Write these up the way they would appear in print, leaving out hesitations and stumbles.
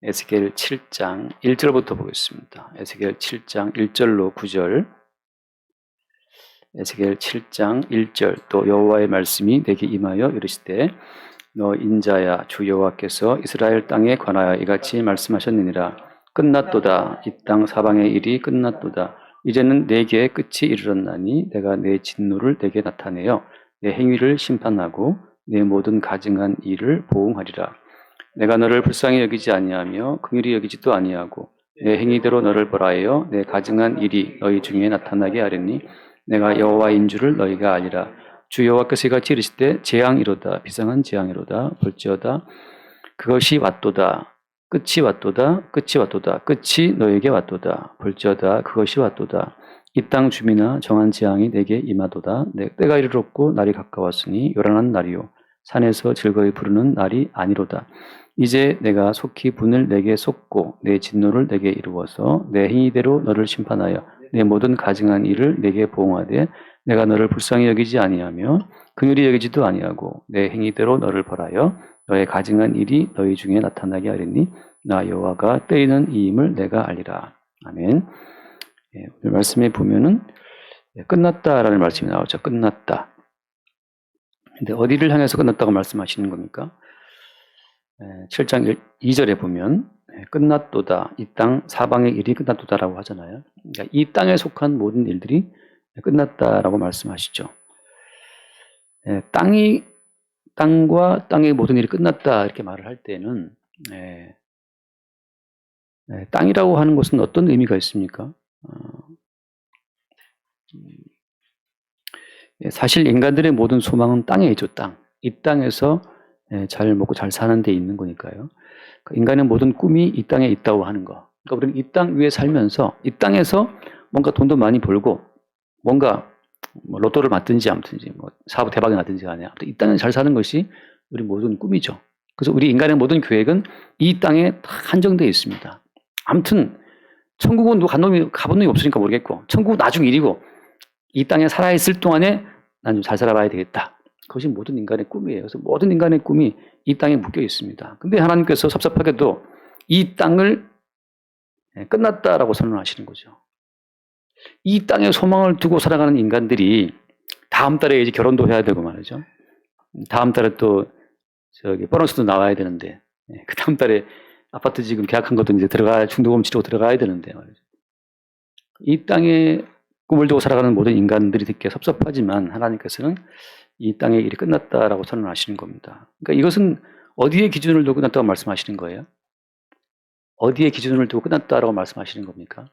에스겔 7장 1절부터 보겠습니다. 에스겔 7장 1절로 9절. 에스겔 7장 1절. 또 여호와의 말씀이 내게 임하여 이르시되 너 인자야, 주 여호와께서 이스라엘 땅에 관하여 이같이 말씀하셨느니라. 끝났도다. 이 땅 사방의 일이 끝났도다. 이제는 내게 끝이 이르렀나니 내가 내 진노를 내게 나타내어 내 행위를 심판하고 내 모든 가증한 일을 보응하리라. 내가 너를 불쌍히 여기지 아니하며 긍휼히 여기지도 아니하고 내 행위대로 너를 벌하여 내 가증한 일이 너희 중에 나타나게 하리니 내가 여호와인 줄을 너희가 알리라. 주 여호와께서 이같이 이르시되 재앙이로다. 비상한 재앙이로다. 볼지어다. 그것이 왔도다. 끝이 왔도다. 끝이 왔도다. 끝이 너에게 왔도다. 볼지어다. 그것이 왔도다. 이 땅 주민아, 정한 재앙이 내게 임하도다. 때가 이르렀고 날이 가까웠으니 요란한 날이요 산에서 즐거이 부르는 날이 아니로다. 이제 내가 속히 분을 내게 쏟고 내 진노를 내게 이루어서 내 행위대로 너를 심판하여 내 모든 가증한 일을 내게 보응하되 내가 너를 불쌍히 여기지 아니하며 긍휼히 여기지도 아니하고 내 행위대로 너를 벌하여 너의 가증한 일이 너희 중에 나타나게 하리니 나 여호와가 때리는 이임을 내가 알리라. 아멘. 오늘 말씀에 보면은 끝났다라는 말씀이 나오죠. 끝났다. 근데 어디를 향해서 끝났다고 말씀하시는 겁니까? 7장 2절에 보면 끝났도다. 이 땅 사방의 일이 끝났도다라고 하잖아요. 그러니까 이 땅에 속한 모든 일들이 끝났다라고 말씀하시죠. 땅과 땅의 모든 일이 끝났다 이렇게 말을 할 때는 땅이라고 하는 것은 어떤 의미가 있습니까? 사실 인간들의 모든 소망은 땅에 있죠. 땅. 이 땅에서 잘 먹고 잘 사는 데 있는 거니까요. 인간의 모든 꿈이 이 땅에 있다고 하는 거. 그러니까 우리는 이 땅 위에 살면서 이 땅에서 뭔가 돈도 많이 벌고 뭔가 뭐 로또를 맞든지 아무튼지 뭐 사업 대박이 나든지 간에 아무튼 이 땅에 잘 사는 것이 우리 모든 꿈이죠. 그래서 우리 인간의 모든 계획은 이 땅에 다 한정되어 있습니다. 아무튼 천국은 가본 놈이 없으니까 모르겠고 천국은 나중 일이고 이 땅에 살아있을 동안에 난 좀 잘 살아봐야 되겠다. 그것이 모든 인간의 꿈이에요. 그래서 모든 인간의 꿈이 이 땅에 묶여 있습니다. 근데 하나님께서 섭섭하게도 이 땅을 끝났다라고 선언하시는 거죠. 이 땅에 소망을 두고 살아가는 인간들이 다음 달에 이제 결혼도 해야 되고 말이죠. 다음 달에 또 보너스도 나와야 되는데 그 다음 달에 아파트 지금 계약한 것도 이제 중도금 치르고 들어가야 되는데 말이죠. 이 땅에 꿈을 두고 살아가는 모든 인간들이 듣기에 섭섭하지만 하나님께서는 이 땅의 일이 끝났다라고 선언하시는 겁니다. 그러니까 이것은 어디에 기준을 두고 끝났다고 말씀하시는 거예요? 어디에 기준을 두고 끝났다라고 말씀하시는 겁니까?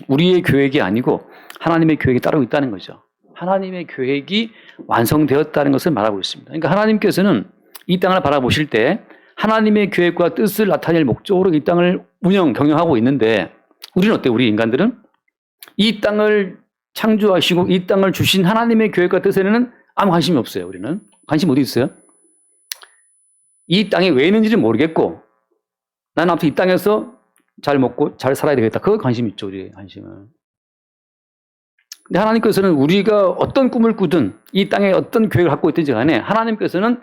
우리의 계획이 아니고 하나님의 계획이 따로 있다는 거죠. 하나님의 계획이 완성되었다는 것을 말하고 있습니다. 그러니까 하나님께서는 이 땅을 바라보실 때 하나님의 계획과 뜻을 나타낼 목적으로 이 땅을 경영하고 있는데 우리는 어때요? 우리 인간들은 이 땅을 창조하시고 이 땅을 주신 하나님의 계획과 뜻에는 아무 관심이 없어요. 우리는 관심 어디 있어요? 이 땅에 왜 있는지를 모르겠고 나는 아무튼 이 땅에서 잘 먹고 잘 살아야 되겠다. 그거 관심 있죠. 우리의 관심은. 근데 하나님께서는 우리가 어떤 꿈을 꾸든 이 땅에 어떤 계획을 갖고 있든지 간에 하나님께서는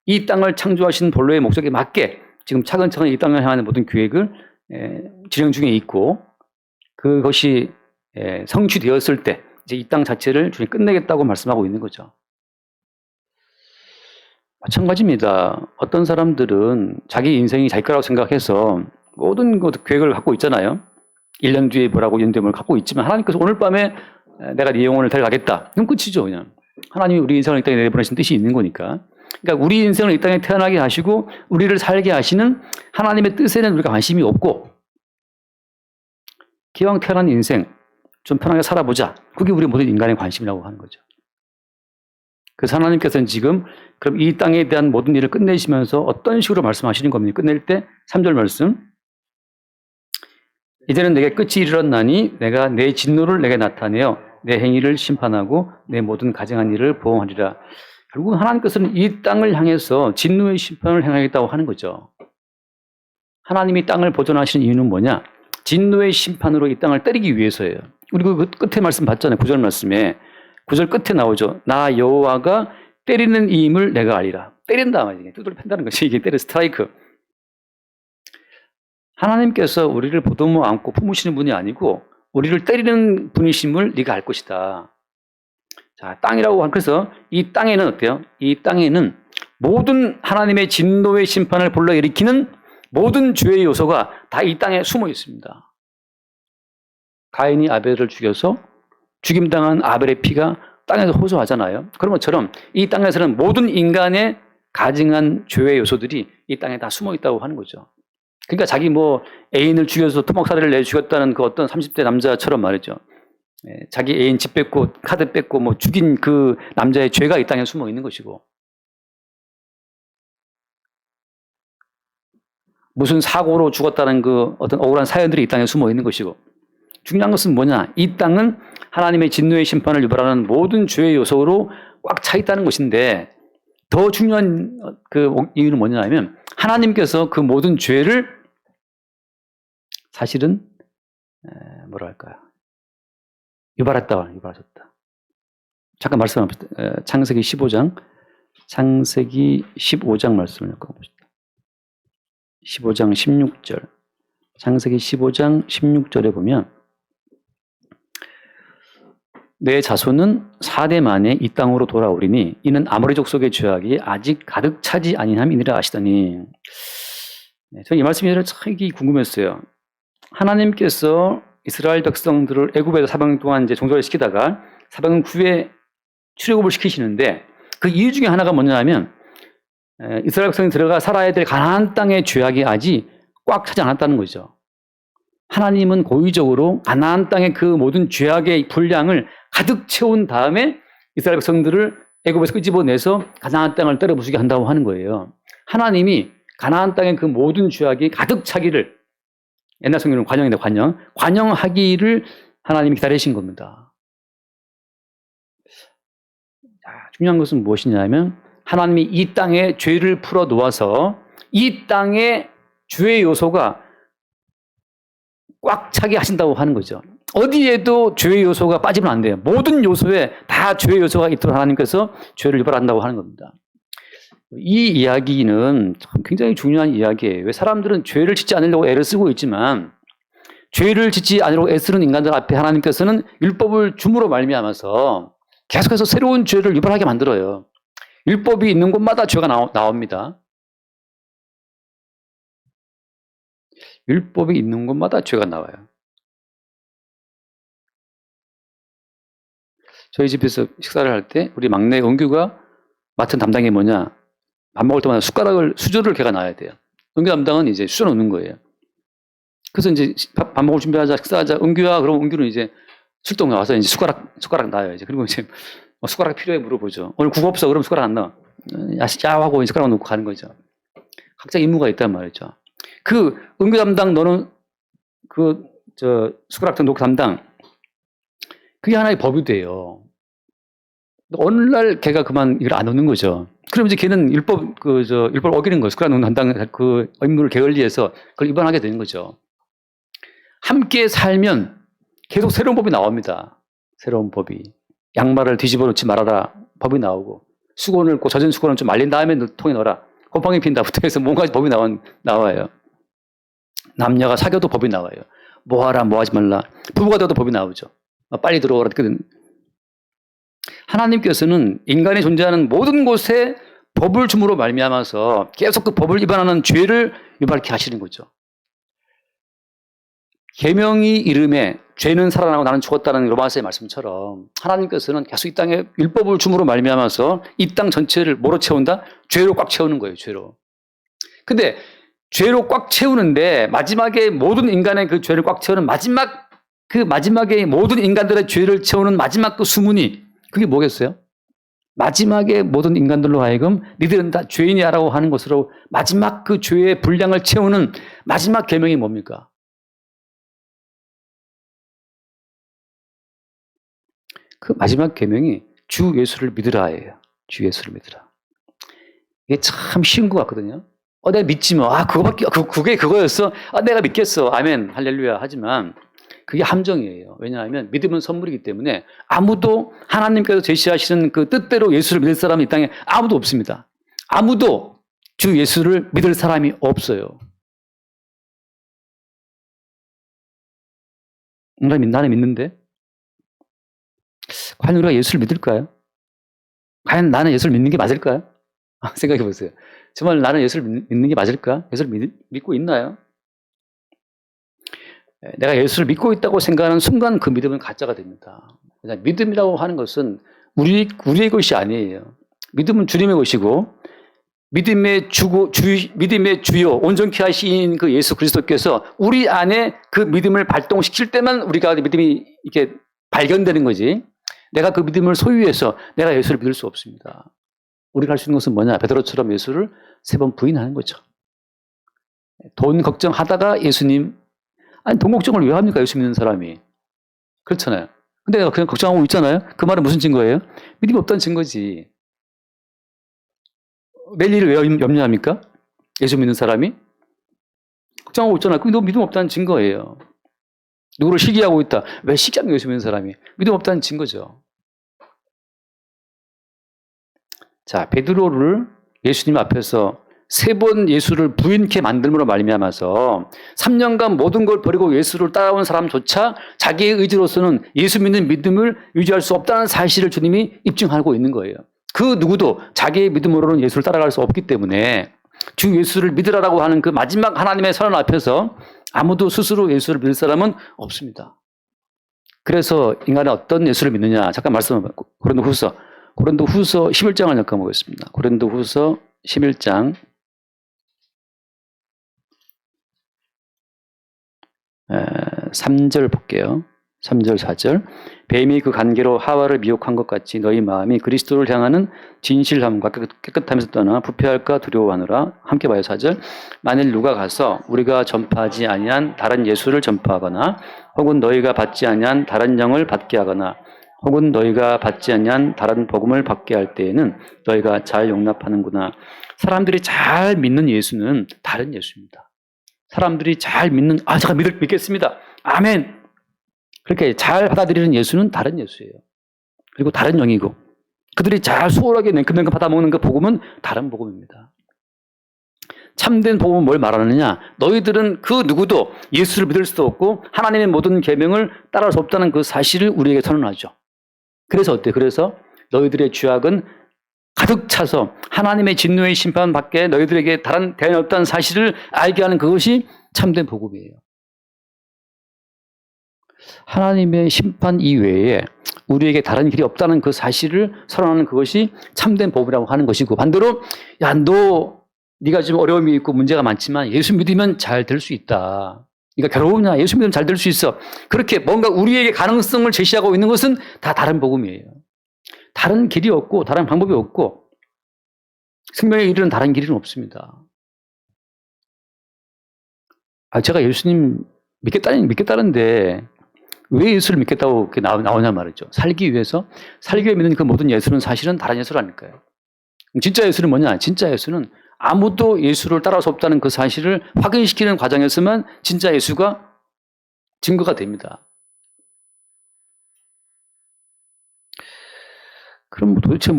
이 땅을 창조하신 본래의 목적에 맞게 지금 차근차근 이 땅을 향하는 모든 계획을 진행 중에 있고 그것이 성취되었을 때 이제 이 땅 자체를 주님 끝내겠다고 말씀하고 있는 거죠. 마찬가지입니다. 어떤 사람들은 자기 인생이 자기 거라고 생각해서 모든 계획을 갖고 있잖아요. 1년 뒤에 뭐라고 1년 뒤에 뭘 갖고 있지만 하나님께서 오늘 밤에 내가 네 영혼을 데려가겠다. 그럼 끝이죠. 그냥. 하나님이 우리 인생을 이 땅에 내보내신 뜻이 있는 거니까. 그러니까 우리 인생을 이 땅에 태어나게 하시고 우리를 살게 하시는 하나님의 뜻에는 우리가 관심이 없고 기왕 태어난 인생 좀 편하게 살아보자. 그게 우리 모든 인간의 관심이라고 하는 거죠. 그래서 하나님께서는 지금 그럼 이 땅에 대한 모든 일을 끝내시면서 어떤 식으로 말씀하시는 겁니까? 끝낼 때 3절 말씀. 이제는 내게 끝이 이르렀나니 내가 내 진노를 내게 나타내어 내 행위를 심판하고 내 모든 가증한 일을 보응하리라. 결국 하나님께서는 이 땅을 향해서 진노의 심판을 행하겠다고 하는 거죠. 하나님이 땅을 보존하시는 이유는 뭐냐? 진노의 심판으로 이 땅을 때리기 위해서예요. 우리 그 끝에 말씀 봤잖아요. 9절 말씀에. 9절 끝에 나오죠. 나 여호와가 때리는 이임을 내가 알리라. 때린다. 두드려 팬다는 것이 이게 스트라이크. 하나님께서 우리를 보듬어 안고 품으시는 분이 아니고 우리를 때리는 분이심을 네가 알 것이다. 자, 땅이라고 한, 그래서 이 땅에는 어때요? 이 땅에는 모든 하나님의 진노의 심판을 불러일으키는 모든 죄의 요소가 다 이 땅에 숨어 있습니다. 가인이 아벨을 죽여서 죽임당한 아벨의 피가 땅에서 호소하잖아요. 그런 것처럼 이 땅에서는 모든 인간의 가증한 죄의 요소들이 이 땅에 다 숨어 있다고 하는 거죠. 그러니까 자기 뭐 애인을 죽여서 토막살이를 내 죽였다는 그 어떤 30대 남자처럼 말이죠. 자기 애인 집 뺏고 카드 뺏고 뭐 죽인 그 남자의 죄가 이 땅에 숨어 있는 것이고, 무슨 사고로 죽었다는 그 어떤 억울한 사연들이 이 땅에 숨어 있는 것이고, 중요한 것은 뭐냐? 이 땅은 하나님의 진노의 심판을 유발하는 모든 죄의 요소로 꽉 차 있다는 것인데, 더 중요한 그 이유는 뭐냐면 하나님께서 그 모든 죄를 사실은 뭐랄까요? 유발하셨다. 잠깐 말씀 한번 창세기 15장 말씀을 읽어봅시다. 15장 16절. 창세기 15장 16절에 보면 내 자손은 4대 만에 이 땅으로 돌아오리니 이는 아모리 족속의 죄악이 아직 가득 차지 아니함이니라 하시더니, 저는 이 말씀이 참 궁금했어요. 하나님께서 이스라엘 백성들을 애굽에서 400년 동안 이제 종살이 시키다가 400년 후에 출애굽을 시키시는데, 그 이유 중에 하나가 뭐냐면 이스라엘 백성이 들어가 살아야 될 가나안 땅의 죄악이 아직 꽉 차지 않았다는 거죠. 하나님은 고의적으로 가나안 땅의 그 모든 죄악의 분량을 가득 채운 다음에 이스라엘 백성들을 애굽에서 끄집어내서 가나안 땅을 때려부수게 한다고 하는 거예요. 하나님이 가나안 땅의 그 모든 죄악이 가득 차기를, 옛날 성경은 관영인데 관영하기를 하나님이 기다리신 겁니다. 중요한 것은 무엇이냐면 하나님이 이 땅에 죄를 풀어 놓아서 이 땅에 죄의 요소가 꽉 차게 하신다고 하는 거죠. 어디에도 죄의 요소가 빠지면 안 돼요. 모든 요소에 다 죄의 요소가 있도록 하나님께서 죄를 유발한다고 하는 겁니다. 이 이야기는 참 굉장히 중요한 이야기예요. 왜 사람들은 죄를 짓지 않으려고 애를 쓰고 있지만, 죄를 짓지 않으려고 애쓰는 인간들 앞에 하나님께서는 율법을 줌으로 말미암아서 계속해서 새로운 죄를 유발하게 만들어요. 율법이 있는 곳마다 죄가 나옵니다. 율법이 있는 곳마다 죄가 나와요. 저희 집에서 식사를 할 때 우리 막내 은규가 맡은 담당이 뭐냐? 밥 먹을 때마다 수저를 걔가 놔야 돼요. 은규 담당은 이제 수저 놓는 거예요. 그래서 이제 밥 먹을 준비하자, 식사하자, 은규야, 그러면 은규는 이제 출동 나와서 이제 숟가락 놔요. 이제. 그리고 이제 숟가락 필요해 물어보죠. 오늘 국 없어? 그럼 숟가락 안 넣어. 야, 하고 숟가락 놓고 가는 거죠. 각자 임무가 있단 말이죠. 그 은규 담당, 너는 숟가락 놓고 담당, 그게 하나의 법이 돼요. 어느 날 걔가 그만 이걸 안 놓는 거죠. 그럼 이제 걔는 율법 어기는 거예요. 숟가락 놓는 담당 그 임무를 게을리해서 그걸 위반하게 되는 거죠. 함께 살면 계속 새로운 법이 나옵니다. 새로운 법이. 양말을 뒤집어 놓지 말아라 법이 나오고, 수건을 젖은 수건을 좀 말린 다음에 통에 넣어라. 곰팡이 핀다부터 해서 뭔가 법이 나와요. 남녀가 사귀어도 법이 나와요. 뭐 하라, 뭐 하지 말라. 부부가 돼도 법이 나오죠. 빨리 들어오라. 하나님께서는 인간이 존재하는 모든 곳에 법을 줌으로 말미암아서 계속 그 법을 위반하는 죄를 유발케 하시는 거죠. 계명이 이름에 죄는 살아나고 나는 죽었다는 로마서의 말씀처럼 하나님께서는 계속 이 땅에 율법을 줌으로 말미암아서 이 땅 전체를 뭐로 채운다? 죄로 꽉 채우는 거예요. 죄로. 근데 죄로 꽉 채우는데 마지막에 모든 인간의 그 죄를 꽉 채우는 마지막에 모든 인간들의 죄를 채우는 마지막 그 수문이, 그게 뭐겠어요? 마지막에 모든 인간들로 하여금 니들은 다 죄인이야라고 하는 것으로 마지막 그 죄의 분량을 채우는 마지막 계명이 뭡니까? 그 마지막 계명이 주 예수를 믿으라예요. 주 예수를 믿으라. 이게 참 쉬운 것 같거든요. 내가 믿지 뭐. 그게 그거였어. 내가 믿겠어. 아멘, 할렐루야. 하지만 그게 함정이에요. 왜냐하면 믿음은 선물이기 때문에 아무도 하나님께서 제시하시는 그 뜻대로 예수를 믿을 사람이 이 땅에 아무도 없습니다. 아무도 주 예수를 믿을 사람이 없어요. 나는 믿는데? 과연 우리가 예수를 믿을까요? 과연 나는 예수를 믿는 게 맞을까요? 생각해 보세요. 정말 나는 예수를 믿는 게 맞을까? 예수를 믿고 있나요? 내가 예수를 믿고 있다고 생각하는 순간 그 믿음은 가짜가 됩니다. 믿음이라고 하는 것은 우리의 것이 아니에요. 믿음은 주님의 것이고, 믿음의 주요, 온전케 하신 그 예수 그리스도께서 우리 안에 그 믿음을 발동시킬 때만 우리가 믿음이 이렇게 발견되는 거지. 내가 그 믿음을 소유해서 내가 예수를 믿을 수 없습니다. 우리가 할 수 있는 것은 뭐냐? 베드로처럼 예수를 3번 부인하는 거죠. 돈 걱정하다가 예수님, 돈 걱정을 왜 합니까? 예수 믿는 사람이. 그렇잖아요. 근데 내가 그냥 걱정하고 있잖아요. 그 말은 무슨 증거예요? 믿음이 없다는 증거지. 내일 일을 왜 염려합니까? 예수 믿는 사람이? 걱정하고 있잖아요. 그게 너 믿음 없다는 증거예요. 누구를 시기하고 있다. 왜 시기하는 예수 믿는 사람이? 믿음 없다는 증거죠. 자, 베드로를 예수님 앞에서 3번 예수를 부인케 만들므로 말미암아서 3년간 모든 걸 버리고 예수를 따라온 사람조차 자기의 의지로서는 예수 믿는 믿음을 유지할 수 없다는 사실을 주님이 입증하고 있는 거예요. 그 누구도 자기의 믿음으로는 예수를 따라갈 수 없기 때문에 주 예수를 믿으라고 하는 그 마지막 하나님의 선언 앞에서 아무도 스스로 예수를 믿을 사람은 없습니다. 그래서 인간은 어떤 예수를 믿느냐? 잠깐 말씀을 고린도후서 11장을 잠깐 보겠습니다. 고린도후서 11장 3절 볼게요. 3절 4절. 뱀이 그 관계로 하와를 미혹한 것 같이 너희 마음이 그리스도를 향하는 진실함과 깨끗함에서 떠나 부패할까 두려워하느라. 함께 봐요. 4절. 만일 누가 가서 우리가 전파하지 아니한 다른 예수를 전파하거나 혹은 너희가 받지 아니한 다른 영을 받게 하거나 혹은 너희가 받지 아니한 다른 복음을 받게 할 때에는 너희가 잘 용납하는구나. 사람들이 잘 믿는 예수는 다른 예수입니다. 사람들이 잘 믿는, 제가 믿겠습니다. 아멘. 그렇게 잘 받아들이는 예수는 다른 예수예요. 그리고 다른 영이고, 그들이 잘 수월하게 냉큼냉큼 받아먹는 그 복음은 다른 복음입니다. 참된 복음은 뭘 말하느냐? 너희들은 그 누구도 예수를 믿을 수도 없고 하나님의 모든 계명을 따라갈 수 없다는 그 사실을 우리에게 선언하죠. 그래서 어때? 그래서 너희들의 죄악은 가득 차서 하나님의 진노의 심판 밖에 너희들에게 다른 대안이 없다는 사실을 알게 하는 그것이 참된 복음이에요. 하나님의 심판 이외에 우리에게 다른 길이 없다는 그 사실을 선언하는 그것이 참된 복음이라고 하는 것이고, 반대로 네가 지금 어려움이 있고 문제가 많지만 예수 믿으면 잘 될 수 있다. 네가 괴로우냐? 예수 믿으면 잘 될 수 있어. 그렇게 뭔가 우리에게 가능성을 제시하고 있는 것은 다 다른 복음이에요. 다른 길이 없고 다른 방법이 없고 생명에 이르는 다른 길은 없습니다. 제가 예수님 믿겠다는데 왜 예수를 믿겠다고 이렇게 나오냐 말이죠. 살기 위해 믿는 그 모든 예수는 사실은 다른 예수라니까요. 진짜 예수는 뭐냐? 진짜 예수는 아무도 예수를 따라갈 수 없다는 그 사실을 확인시키는 과정에서만 진짜 예수가 증거가 됩니다. 그럼 도대체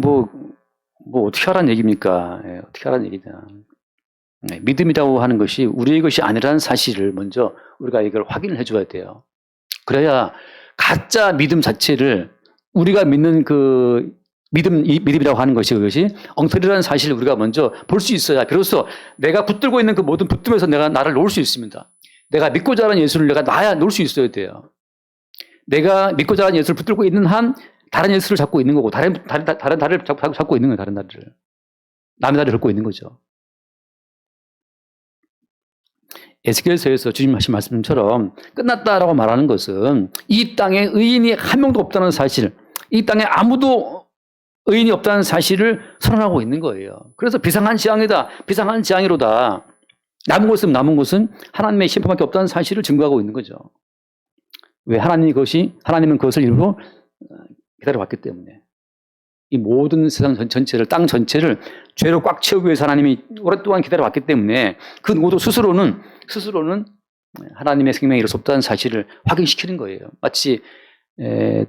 어떻게 하라는 얘기입니까? 어떻게 하라는 얘기냐. 믿음이라고 하는 것이 우리의 것이 아니라는 사실을 먼저 우리가 이걸 확인을 해줘야 돼요. 그래야 가짜 믿음 자체를 우리가 믿는 그 믿음이라고 하는 것이 그것이 엉터리라는 사실을 우리가 먼저 볼 수 있어야 비로소 내가 붙들고 있는 그 모든 붙듦에서 내가 나를 놓을 수 있습니다. 내가 믿고자 하는 예수를 내가 놔야 놓을 수 있어야 돼요. 내가 믿고자 하는 예수를 붙들고 있는 한 다른 예수를 잡고 있는 거고 다른 다리를 잡고 있는 거예요. 다른 다리를. 남의 다리를 잡고 있는 거죠. 에스겔서에서 주님 하신 말씀처럼 끝났다라고 말하는 것은 이 땅에 의인이 한 명도 없다는 사실, 이 땅에 아무도 의인이 없다는 사실을 선언하고 있는 거예요. 그래서 비상한 지향이로다. 남은 것은 하나님의 심판밖에 없다는 사실을 증거하고 있는 거죠. 왜? 하나님은 그것을 일부러 기다려왔기 때문에. 이 모든 세상 전체를, 땅 전체를 죄로 꽉 채우기 위해서 하나님이 오랫동안 기다려왔기 때문에 그 누구도 스스로는 하나님의 생명이 이룰 수 없다는 사실을 확인시키는 거예요. 마치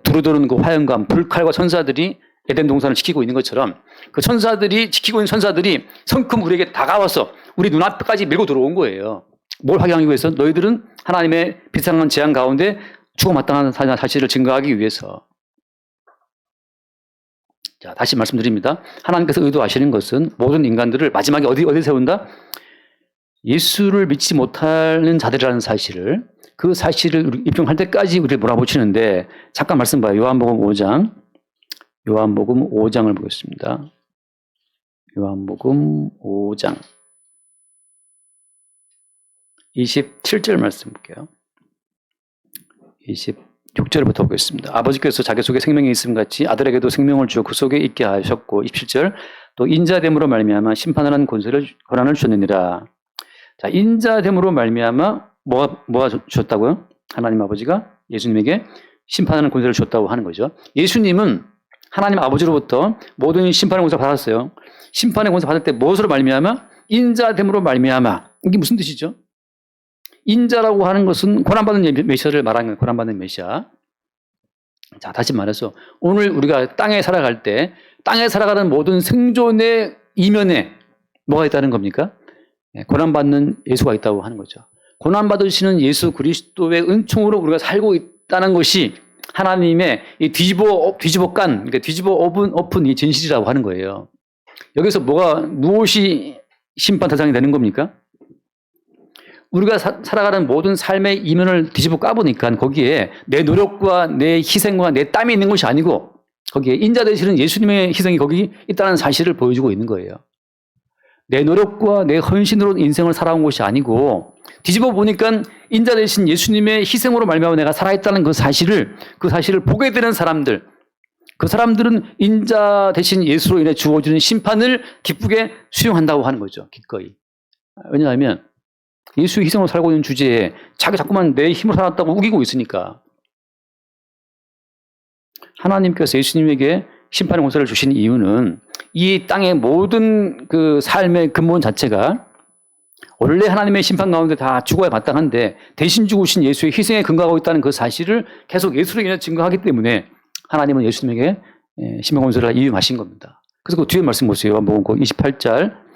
두루두는 그 화염과 불칼과 천사들이 에덴 동산을 지키고 있는 것처럼 그 지키고 있는 천사들이 성큼 우리에게 다가와서 우리 눈앞까지 밀고 들어온 거예요. 뭘 확인하기 위해서? 너희들은 하나님의 비상한 재앙 가운데 죽어마땅한 사실을 증거하기 위해서. 자, 다시 말씀드립니다. 하나님께서 의도하시는 것은 모든 인간들을 마지막에 어디 세운다? 예수를 믿지 못하는 자들이라는 사실을, 그 사실을 입증할 때까지 우리를 몰아붙이는데, 잠깐 말씀 봐요. 요한복음 5장을 보겠습니다. 요한복음 5장 27절 말씀 볼게요. 26절부터 보겠습니다. 아버지께서 자기 속에 생명이 있음 같이 아들에게도 생명을 주어 그 속에 있게 하셨고, 27절, 또 인자됨으로 말미암아 심판하는 권한을 주셨느니라. 자, 인자됨으로 말미암아 뭐가 주셨다고요? 하나님 아버지가 예수님에게 심판하는 권세를 주셨다고 하는 거죠. 예수님은 하나님 아버지로부터 모든 심판의 권세를 받았어요. 심판의 권세 받을 때 무엇으로 말미암아? 인자됨으로 말미암아. 이게 무슨 뜻이죠? 인자라고 하는 것은 고난받는 메시아를 말하는 거예요. 고난받는 메시아. 자, 다시 말해서 오늘 우리가 땅에 살아갈 때 땅에 살아가는 모든 생존의 이면에 뭐가 있다는 겁니까? 고난받는 예수가 있다고 하는 거죠. 고난받으시는 예수 그리스도의 은총으로 우리가 살고 있다는 것이 하나님의 이 뒤집어 엎은 이 진실이라고 하는 거예요. 여기서 무엇이 심판 대상이 되는 겁니까? 우리가 살아가는 모든 삶의 이면을 뒤집어 까보니까 거기에 내 노력과 내 희생과 내 땀이 있는 것이 아니고 거기에 인자 되시는 예수님의 희생이 거기 있다는 사실을 보여주고 있는 거예요. 내 노력과 내 헌신으로 인생을 살아온 것이 아니고 뒤집어 보니까 인자 되신 예수님의 희생으로 말미암아 내가 살아있다는 그 사실을 보게 되는 사람들, 그 사람들은 인자 되신 예수로 인해 주어지는 심판을 기쁘게 수용한다고 하는 거죠. 기꺼이. 왜냐하면 예수의 희생으로 살고 있는 주제에 자꾸만 내 힘으로 살았다고 우기고 있으니까. 하나님께서 예수님에게 심판의 권세를 주신 이유는 이 땅의 모든 그 삶의 근본 자체가 원래 하나님의 심판 가운데 다 죽어야 마땅한데 대신 죽으신 예수의 희생에 근거하고 있다는 그 사실을 계속 예수로 인해 증거하기 때문에 하나님은 예수님에게 심판 권세를 이임하신 겁니다. 그래서 그 뒤에 말씀 보세요. 요한복음 28절.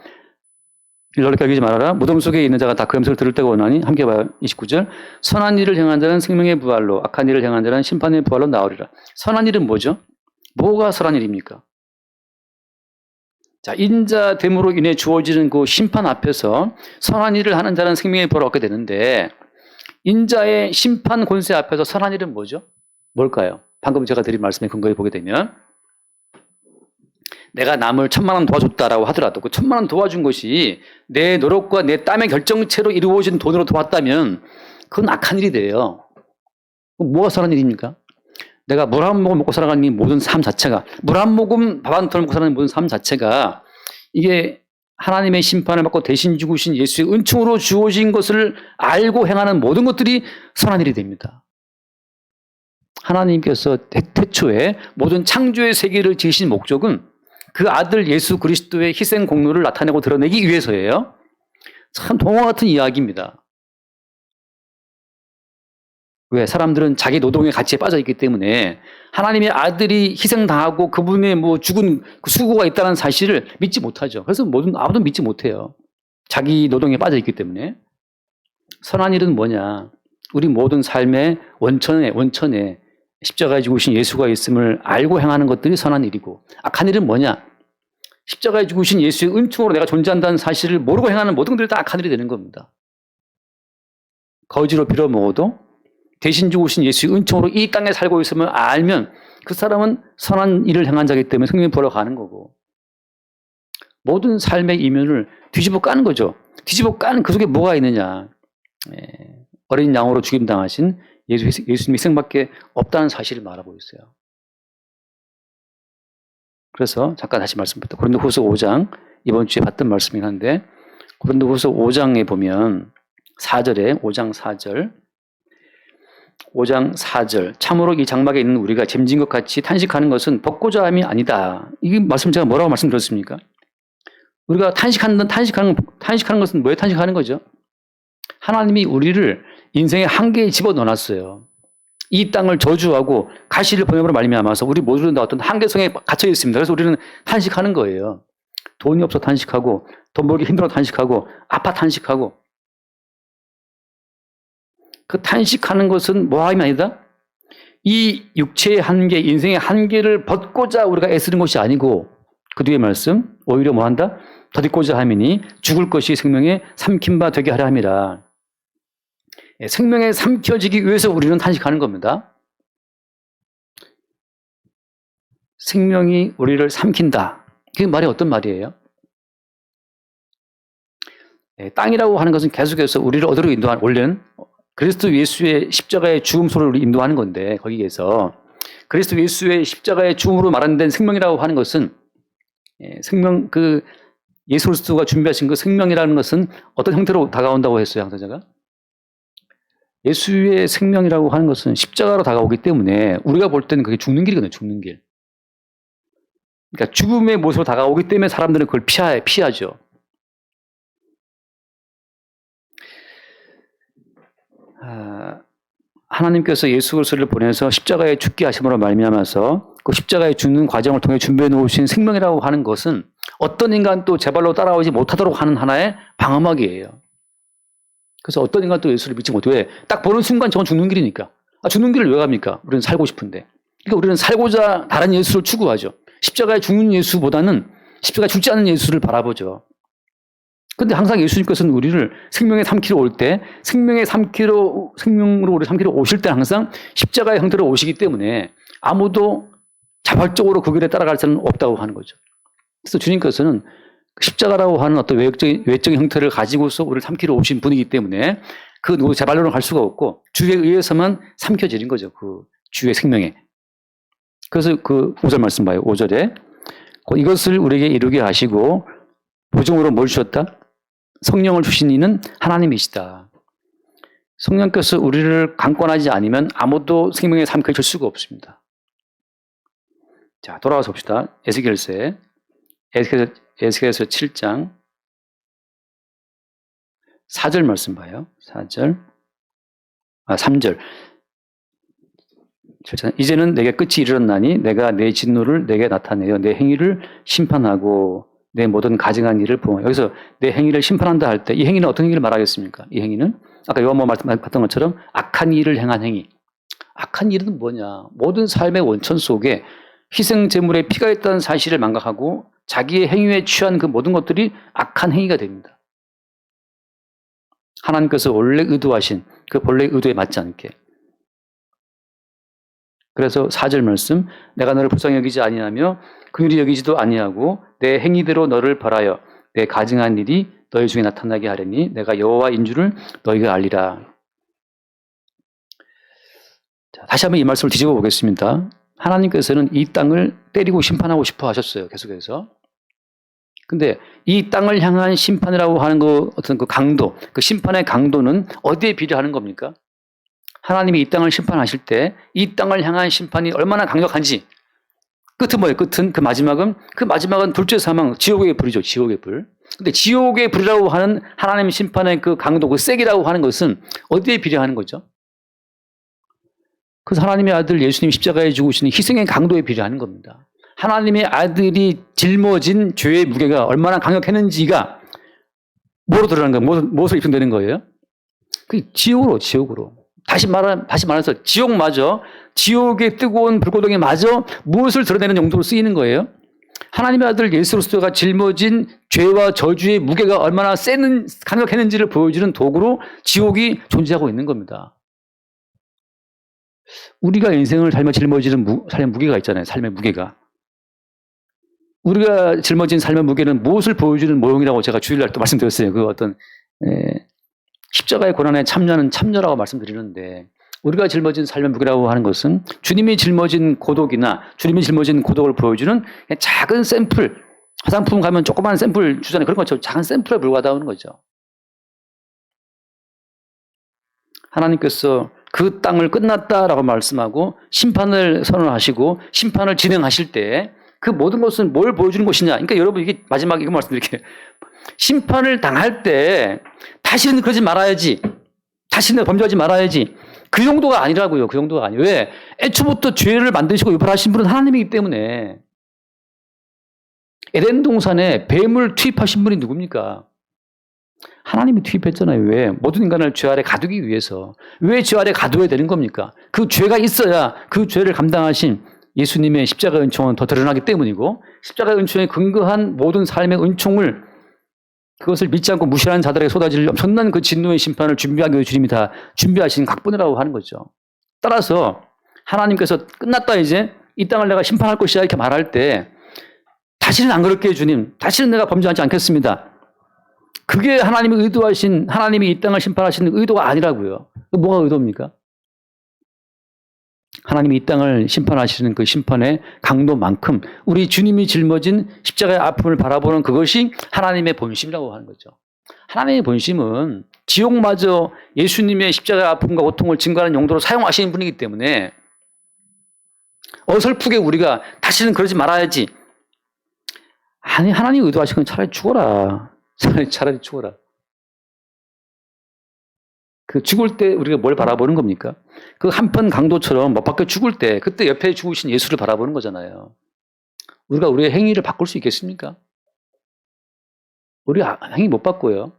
너렇게 여기지 말아라. 무덤 속에 있는 자가 다 그 음성을 들을 때가 오나니 함께 봐요. 29절. 선한 일을 행한 자는 생명의 부활로, 악한 일을 행한 자는 심판의 부활로 나오리라. 선한 일은 뭐죠? 뭐가 선한 일입니까? 자, 인자됨으로 인해 주어지는 그 심판 앞에서 선한 일을 하는 자는 생명의 부활을 얻게 되는데, 인자의 심판 권세 앞에서 선한 일은 뭐죠? 뭘까요? 방금 제가 드린 말씀에 근거해 보게 되면, 내가 남을 1,000만 원 도와줬다라고 하더라도 그 1,000만 원 도와준 것이 내 노력과 내 땀의 결정체로 이루어진 돈으로 도왔다면 그건 악한 일이 돼요. 뭐가 선한 일입니까? 내가 물 한 모금 먹고 살아가는 이 모든 삶 자체가, 물 한 모금 밥 한 톨 먹고 살아가는 모든 삶 자체가 이게 하나님의 심판을 받고 대신 죽으신 예수의 은총으로 주어진 것을 알고 행하는 모든 것들이 선한 일이 됩니다. 하나님께서 태초에 모든 창조의 세계를 지으신 목적은 그 아들 예수 그리스도의 희생 공로를 나타내고 드러내기 위해서예요. 참 동화 같은 이야기입니다. 왜? 사람들은 자기 노동의 가치에 빠져 있기 때문에 하나님의 아들이 희생당하고 그분의 죽은 그 수고가 있다는 사실을 믿지 못하죠. 그래서 아무도 믿지 못해요. 자기 노동에 빠져 있기 때문에. 선한 일은 뭐냐? 우리 모든 삶의 원천에 십자가에 죽으신 예수가 있음을 알고 행하는 것들이 선한 일이고, 악한 일은 뭐냐? 십자가에 죽으신 예수의 은총으로 내가 존재한다는 사실을 모르고 행하는 모든 것들이 다 악한 일이 되는 겁니다. 거지로 빌어먹어도 대신 죽으신 예수의 은총으로 이 땅에 살고 있음을 알면 그 사람은 선한 일을 행한 자이기 때문에 성령이 보러 가는 거고, 모든 삶의 이면을 뒤집어 까는 거죠. 뒤집어 까는 그 속에 뭐가 있느냐? 어린 양으로 죽임당하신 예수님의 희생밖에 없다는 사실을 말하고 있어요. 그래서 잠깐 다시 말씀드립니다. 고린도후서 5장, 이번 주에 봤던 말씀이긴 한데, 고린도후서 5장에 보면 4절에 5장 4절, 참으로 이 장막에 있는 우리가 잼진 것 같이 탄식하는 것은 벗고자 함이 아니다. 이 말씀 제가 뭐라고 말씀드렸습니까? 우리가 탄식하는 것은 뭐에 탄식하는 거죠? 하나님이 우리를 인생의 한계에 집어넣어놨어요. 이 땅을 저주하고 가시를 보냄으로 말미암아서 우리 모두는 어떤 한계성에 갇혀 있습니다. 그래서 우리는 탄식하는 거예요. 돈이 없어 탄식하고, 돈 벌기 힘들어 탄식하고, 아파 탄식하고. 그 탄식하는 것은 모함이 아니다? 이 육체의 한계, 인생의 한계를 벗고자 우리가 애쓰는 것이 아니고 그 뒤에 말씀 오히려 뭐한다? 더디고자 함이니 죽을 것이 생명에 삼킨 바 되게 하려 함이라. 생명에 삼켜지기 위해서 우리는 탄식하는 겁니다. 생명이 우리를 삼킨다. 그게 말이 어떤 말이에요? 땅이라고 하는 것은 계속해서 우리를 어디로 인도하는, 원래는 그리스도 예수의 십자가의 죽음소를 우리 인도하는 건데, 거기에서 그리스도 예수의 십자가의 죽음으로 마련된 생명이라고 하는 것은 생명, 예수 그리스도가 준비하신 그 생명이라는 것은 어떤 형태로 다가온다고 했어요, 강사자가? 예수의 생명이라고 하는 것은 십자가로 다가오기 때문에 우리가 볼 때는 그게 죽는 길이거든요, 죽는 길. 그러니까 죽음의 모습으로 다가오기 때문에 사람들은 그걸 피하죠. 하나님께서 예수 그리스도를 보내서 십자가에 죽게 하심으로 말미암아서 그 십자가에 죽는 과정을 통해 준비해 놓으신 생명이라고 하는 것은 어떤 인간도 제 발로 따라오지 못하도록 하는 하나의 방어막이에요. 그래서 어떤 인간도 예수를 믿지 못해. 왜? 딱 보는 순간 저건 죽는 길이니까. 죽는 길을 왜 갑니까? 우리는 살고 싶은데. 그러니까 우리는 살고자 다른 예수를 추구하죠. 십자가에 죽는 예수보다는 십자가에 죽지 않는 예수를 바라보죠. 근데 항상 예수님께서는 우리를 생명의 삼키러 올 때, 생명으로 우리 삼키러 오실 때 항상 십자가의 형태로 오시기 때문에 아무도 자발적으로 그 길에 따라갈 수는 없다고 하는 거죠. 그래서 주님께서는 십자가라고 하는 어떤 외적인 형태를 가지고서 우리를 삼키러 오신 분이기 때문에 그 누구 자발로는 갈 수가 없고 주에 의해서만 삼켜지는 거죠. 그 주의 생명에. 그래서 그 5절 말씀 봐요. 5절에 이것을 우리에게 이루게 하시고 보증으로 뭘 주셨다? 성령을 주신 이는 하나님이시다. 성령께서 우리를 강권하지 않으면 아무도 생명에 삼켜질 수가 없습니다. 자, 돌아와서 봅시다. 에스겔서 7장 4절 말씀 봐요. 3절. 이제는 내게 끝이 이르렀나니 내가 내 진노를 내게 나타내어 내 행위를 심판하고 내 모든 가증한 일을 보호하여. 여기서 내 행위를 심판한다 할 때 이 행위는 어떤 행위를 말하겠습니까? 이 행위는 아까 요한복음 말씀했던 것처럼 악한 일을 행한 행위. 악한 일은 뭐냐? 모든 삶의 원천 속에 희생 제물에 피가 있다는 사실을 망각하고 자기의 행위에 취한 그 모든 것들이 악한 행위가 됩니다. 하나님께서 원래 의도하신 그 본래의 의도에 맞지 않게. 그래서 4절 말씀, 내가 너를 불쌍히 여기지 아니하며 긍휼히 여기지도 아니하고 내 행위대로 너를 벌하여 내 가증한 일이 너희 중에 나타나게 하려니 내가 여호와인 줄을 너희가 알리라. 자, 다시 한번 이 말씀을 뒤집어 보겠습니다. 하나님께서는 이 땅을 때리고 심판하고 싶어 하셨어요. 계속해서. 근데 이 땅을 향한 심판이라고 하는 어떤 그 강도, 그 심판의 강도는 어디에 비례하는 겁니까? 하나님이 이 땅을 심판하실 때 이 땅을 향한 심판이 얼마나 강력한지. 끝은 뭐예요? 끝은 그 마지막은 둘째 사망, 지옥의 불이죠. 지옥의 불. 근데 지옥의 불이라고 하는 하나님 심판의 그 강도, 그 세기라고 하는 것은 어디에 비례하는 거죠? 그래서 하나님의 아들 예수님 십자가에 죽으시는 희생의 강도에 비례하는 겁니다. 하나님의 아들이 짊어진 죄의 무게가 얼마나 강력했는지가 뭐로 드러나는 거예요? 무엇으로 입증되는 거예요? 그 지옥으로. 다시 말해서 지옥마저, 지옥의 뜨거운 불고동에 마저 무엇을 드러내는 용도로 쓰이는 거예요? 하나님의 아들 예수 그리스도가 짊어진 죄와 저주의 무게가 얼마나 강력했는지를 보여주는 도구로 지옥이 존재하고 있는 겁니다. 우리가 인생을 살며 짊어지는 삶의 무게가 있잖아요. 삶의 무게가. 우리가 짊어진 삶의 무게는 무엇을 보여주는 모형이라고 제가 주일날 또 말씀드렸어요. 그 어떤 십자가의 고난에 참여는 참여라고 말씀드리는데, 우리가 짊어진 삶의 무게라고 하는 것은 주님이 짊어진 고독이나 주님이 짊어진 고독을 보여주는 작은 샘플, 화장품 가면 조그만 샘플 주잖아요. 그런 것처럼 작은 샘플에 불과하다는 거죠. 하나님께서 그 땅을 끝났다라고 말씀하고 심판을 선언하시고 심판을 진행하실 때 그 모든 것은 뭘 보여주는 것이냐. 그러니까 여러분, 이게 마지막에 이거 말씀드릴게요. 심판을 당할 때 다시는 그러지 말아야지. 다시는 범죄하지 말아야지. 그 정도가 아니라고요. 그 정도가 아니에요. 왜? 애초부터 죄를 만드시고 유발하신 분은 하나님이기 때문에. 에덴 동산에 뱀을 투입하신 분이 누굽니까? 하나님이 투입했잖아요. 왜? 모든 인간을 죄 아래 가두기 위해서. 왜 죄 아래 가두어야 되는 겁니까? 그 죄가 있어야 그 죄를 감당하신 예수님의 십자가 은총은 더 드러나기 때문이고, 십자가 은총에 근거한 모든 삶의 은총을, 그것을 믿지 않고 무시하는 자들에게 쏟아질 엄청난 그 진노의 심판을 준비하기 위해 주님이 다 준비하신 각본이라고 하는 거죠. 따라서 하나님께서 끝났다, 이제 이 땅을 내가 심판할 것이야, 이렇게 말할 때 다시는 안 그럴게요, 주님. 다시는 내가 범죄하지 않겠습니다. 그게 하나님이 의도하신, 하나님이 이 땅을 심판하시는 의도가 아니라고요. 뭐가 의도입니까? 하나님이 이 땅을 심판하시는 그 심판의 강도만큼 우리 주님이 짊어진 십자가의 아픔을 바라보는 그것이 하나님의 본심이라고 하는 거죠. 하나님의 본심은 지옥마저 예수님의 십자가의 아픔과 고통을 증거하는 용도로 사용하시는 분이기 때문에 어설프게 우리가 다시는 그러지 말아야지. 아니, 하나님이 의도하신 건 차라리 죽어라. 차라리 죽어라. 그 죽을 때 우리가 뭘 바라보는 겁니까? 그 한편 강도처럼 못 박혀 죽을 때 그때 옆에 죽으신 예수를 바라보는 거잖아요. 우리가 우리의 행위를 바꿀 수 있겠습니까? 우리 행위 못 바꿔요.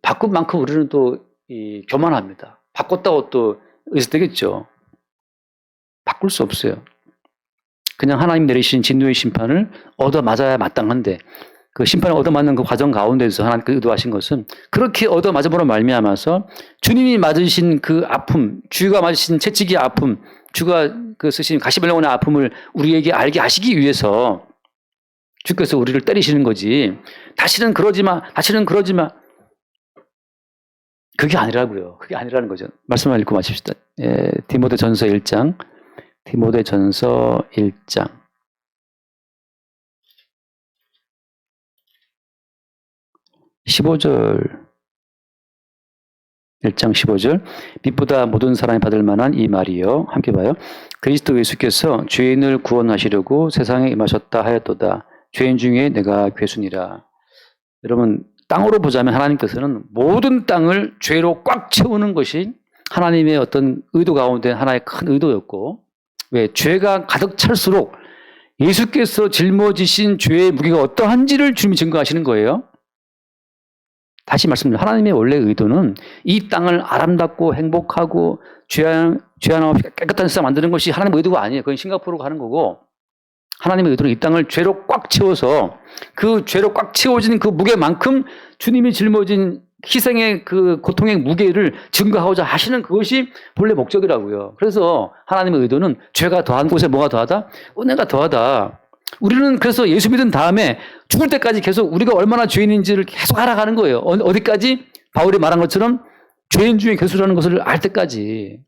바꾼 만큼 우리는 또 교만합니다. 바꿨다고 또 의심되겠죠. 바꿀 수 없어요. 그냥 하나님 내리신 진노의 심판을 얻어맞아야 마땅한데, 그 심판을 얻어맞는 그 과정 가운데서 하나님께서 의도하신 것은 그렇게 얻어맞음으로 말미암아서 주님이 맞으신 그 아픔, 주가 맞으신 채찍의 아픔, 주가 그 쓰신 가시멜론의 아픔을 우리에게 알게 하시기 위해서 주께서 우리를 때리시는 거지. 다시는 그러지 마, 다시는 그러지 마. 그게 아니라고요. 그게 아니라는 거죠. 말씀을 읽고 마칩시다. 디모데전서 1장. 디모데전서 1장. 15절, 1장 15절. 빛보다 모든 사람이 받을 만한 이 말이요. 함께 봐요. 그리스도 예수께서 죄인을 구원하시려고 세상에 임하셨다 하였도다. 죄인 중에 내가 괴순이라. 여러분, 땅으로 보자면 하나님께서는 모든 땅을 죄로 꽉 채우는 것이 하나님의 어떤 의도 가운데 하나의 큰 의도였고, 왜? 죄가 가득 찰수록 예수께서 짊어지신 죄의 무게가 어떠한지를 주님이 증거하시는 거예요. 다시 말씀드립니다. 하나님의 원래 의도는 이 땅을 아름답고 행복하고 죄 하나 없이 깨끗한 세상 만드는 것이 하나님의 의도가 아니에요. 그건 싱가포르로 가는 거고, 하나님의 의도는 이 땅을 죄로 꽉 채워서 그 죄로 꽉 채워진 그 무게만큼 주님이 짊어진 희생의 그 고통의 무게를 증거하고자 하시는 그것이 본래 목적이라고요. 그래서 하나님의 의도는 죄가 더한 곳에 뭐가 더하다? 은혜가 더하다. 우리는 그래서 예수 믿은 다음에 죽을 때까지 계속 우리가 얼마나 죄인인지를 계속 알아가는 거예요. 어디까지? 바울이 말한 것처럼 죄인 중에 괴수라는 것을 알 때까지.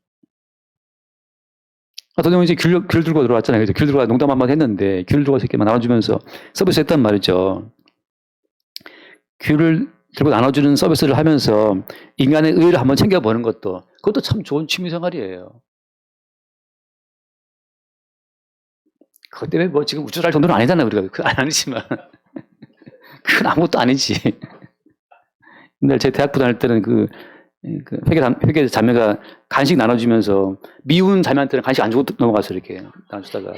어떤 경우 이제 귤 들고 들어왔잖아요. 귤 들고 농담 한번 했는데 귤 들고 이렇게만 나눠주면서 서비스 했단 말이죠. 귤을 들고 나눠주는 서비스를 하면서 인간의 의를 한번 챙겨보는 그것도 참 좋은 취미생활이에요. 그것 때문에 뭐 지금 우쭐할 정도는 아니잖아요. 우리가. 그건 아니지만. 그건 아무것도 아니지. 옛날 제 대학부 다닐 때는 그 회계 자매가 간식 나눠주면서 미운 자매한테는 간식 안 주고 넘어가서 이렇게 나눠주다가.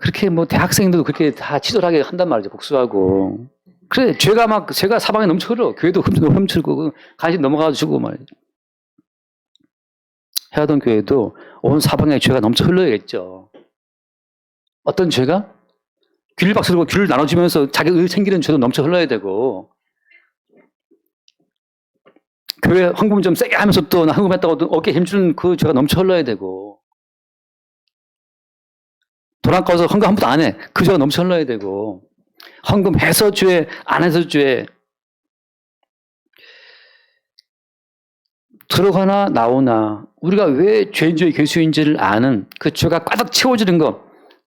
그렇게 뭐 대학생들도 그렇게 다 치졸하게 한단 말이죠. 복수하고. 그래, 죄가 사방에 넘쳐 흘러. 교회도 훔치고, 간식 넘어가주고 말이죠. 해하던 교회도 온 사방에 죄가 넘쳐 흘러야겠죠. 어떤 죄가? 귤박스 들고 귤을 나눠주면서 자기 의 챙기는 죄도 넘쳐 흘러야 되고, 교회 헌금 좀 세게 하면서 또 헌금했다고 어깨에 힘주는 그 죄가 넘쳐 흘러야 되고, 돈 아까워서 헌금 한 번도 안 해. 그 죄가 넘쳐 흘러야 되고, 헌금 해서 죄, 안 해서 죄. 들어가나 나오나 우리가 왜 죄인주의 괴수인지를 아는 그 죄가 가득 채워지는 것,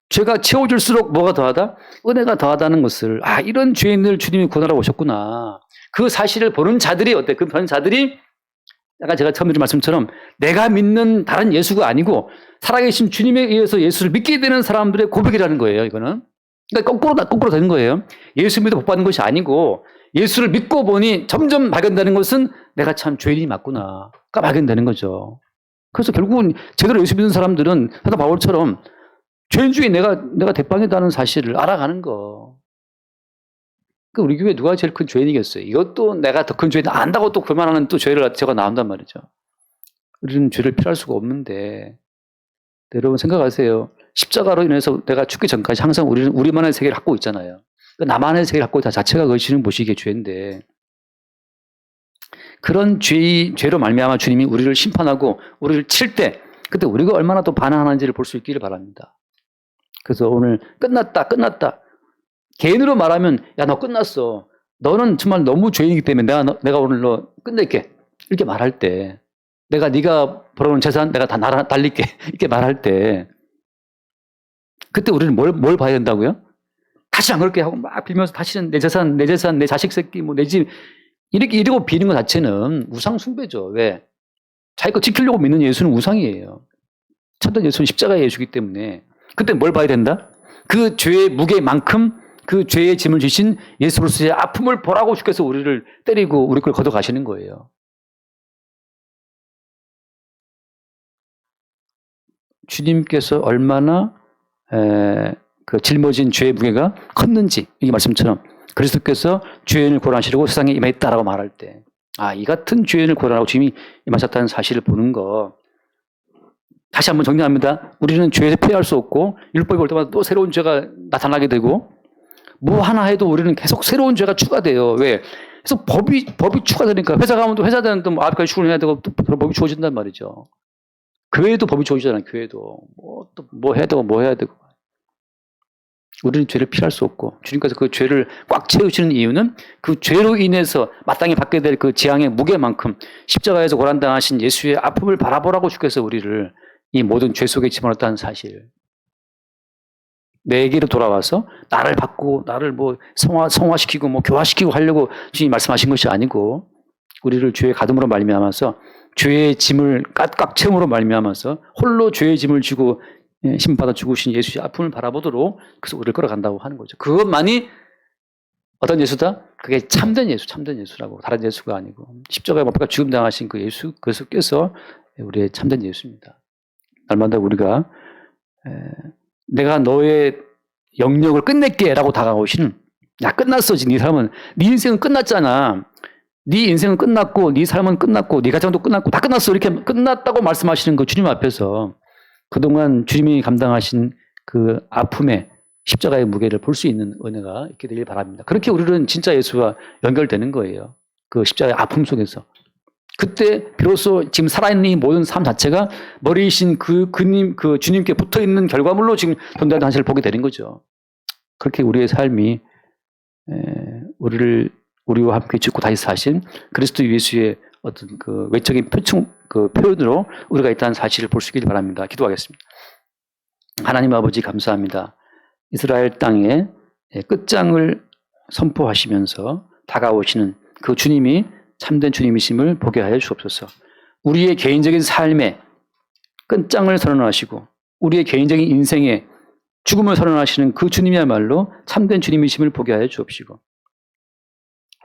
죄가 채워질수록 뭐가 더하다? 은혜가 더하다는 것을, 이런 죄인을 주님이 구원하러 오셨구나. 그 사실을 보는 자들이 어때? 그 보는 자들이 아까 제가 처음 드린 말씀처럼 내가 믿는 다른 예수가 아니고 살아계신 주님에 의해서 예수를 믿게 되는 사람들의 고백이라는 거예요. 이거는. 그러니까 거꾸로 되는 거예요. 예수 믿어 복 받는 것이 아니고 예수를 믿고 보니 점점 발견되는 것은 내가 참 죄인이 맞구나가 발견되는 거죠. 그래서 결국은 제대로 예수 믿는 사람들은 사도 바울처럼 죄인 중에 내가 대빵이다는 사실을 알아가는 거. 우리 교회 누가 제일 큰 죄인이겠어요? 이것도 내가 더 큰 죄인 안다고 또 그만하는 또 죄를 제가 나온단 말이죠. 우리는 죄를 피할 수가 없는데, 여러분 생각하세요. 십자가로 인해서 내가 죽기 전까지 항상 우리는 우리만의 세계를 갖고 있잖아요. 나만의 세계를 갖고 있다 자체가 그것이 무엇이게 죄인데, 그런 죄로 말미암아 주님이 우리를 심판하고 우리를 칠 때, 그때 우리가 얼마나 또 반항하는지를 볼 수 있기를 바랍니다. 그래서 오늘 끝났다. 개인으로 말하면 야, 너 끝났어. 너는 정말 너무 죄인이기 때문에 내가 오늘 너 끝낼게. 이렇게 말할 때, 네가 벌어놓은 재산 내가 다 날릴게. 이렇게 말할 때, 그때 우리는 뭘 봐야 된다고요? 다시 안 그렇게 하고 막 빌면서 다시는 내 재산, 내 자식 새끼, 내 집, 이러고 비는 것 자체는 우상숭배죠. 왜? 자기 거 지키려고 믿는 예수는 우상이에요. 참된 예수는 십자가의 예수이기 때문에. 그때 뭘 봐야 된다? 그 죄의 무게만큼 그 죄의 짐을 지신 예수 그리스도의 아픔을 보라고 주께서 우리를 때리고 우리 걸 걷어가시는 거예요. 주님께서 얼마나 그 짊어진 죄의 무게가 컸는지, 이 말씀처럼 그리스도께서 죄인을 고난하시려고 세상에 임했다라고 말할 때, 이 같은 죄인을 고난하고 주님이 임하셨다는 사실을 보는 거. 다시 한번 정리합니다. 우리는 죄에서 피할 수 없고 율법이 올 때마다 또 새로운 죄가 나타나게 되고, 뭐 하나 해도 우리는 계속 새로운 죄가 추가돼요. 왜? 그래서 법이 추가되니까 회사 가면 또 회사들은 또 앞까지 출근해야 되고 또 법이 주어진단 말이죠. 교회도 법이 주어지잖아요. 교회도 뭐 해야 되고. 우리는 죄를 피할 수 없고, 주님께서 그 죄를 꽉 채우시는 이유는 그 죄로 인해서 마땅히 받게 될 그 재앙의 무게만큼 십자가에서 고난당하신 예수의 아픔을 바라보라고 주께서 우리를 이 모든 죄 속에 집어넣었다는 사실. 내게로 돌아와서 나를 바꾸고 나를 성화시키고 교화시키고 하려고 주님이 말씀하신 것이 아니고, 우리를 죄의 가둠으로 말미암아서 죄의 짐을 꽉 채움으로 말미암아서 홀로 죄의 짐을 지고 심받아 죽으신 예수의 아픔을 바라보도록, 그래서 우리를 끌어간다고 하는 거죠. 그것만이 어떤 예수다? 그게 참된 예수라고. 다른 예수가 아니고 십자가에 못 박혀 죽음 당하신 그 예수, 그리스도께서 우리의 참된 예수입니다. 날마다 우리가 내가 너의 영역을 끝낼게라고 다가오시는, 야 끝났어 지금 네 삶은, 네 인생은 끝났잖아. 네 인생은 끝났고 네 삶은 끝났고 네 가정도 끝났고 다 끝났어, 이렇게 끝났다고 말씀하시는 그 주님 앞에서 그동안 주님이 감당하신 그 아픔의 십자가의 무게를 볼 수 있는 은혜가 있게 되길 바랍니다. 그렇게 우리는 진짜 예수와 연결되는 거예요. 그 십자가의 아픔 속에서. 그때 비로소 지금 살아있는 이 모든 삶 자체가 머리이신 그 주님께 붙어 있는 결과물로 지금 존재하는 사실을 보게 되는 거죠. 그렇게 우리의 삶이 우리와 함께 죽고 다시 사신 그리스도 예수의 어떤 그 외적인 표현으로 우리가 있다는 사실을 볼 수 있길 바랍니다. 기도하겠습니다. 하나님 아버지 감사합니다. 이스라엘 땅에 끝장을 선포하시면서 다가오시는 그 주님이 참된 주님이심을 보게 하여 주옵소서. 우리의 개인적인 삶에 끝장을 선언하시고 우리의 개인적인 인생에 죽음을 선언하시는 그 주님이야말로 참된 주님이심을 보게 하여 주옵시고,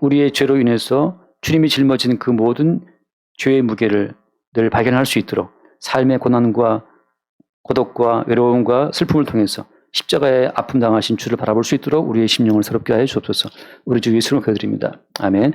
우리의 죄로 인해서 주님이 짊어지는 그 모든 죄의 무게를 늘 발견할 수 있도록 삶의 고난과 고독과 외로움과 슬픔을 통해서 십자가에 아픔 당하신 주를 바라볼 수 있도록 우리의 심령을 새롭게 하여 주옵소서. 우리 주 예수로 기도드립니다. 아멘.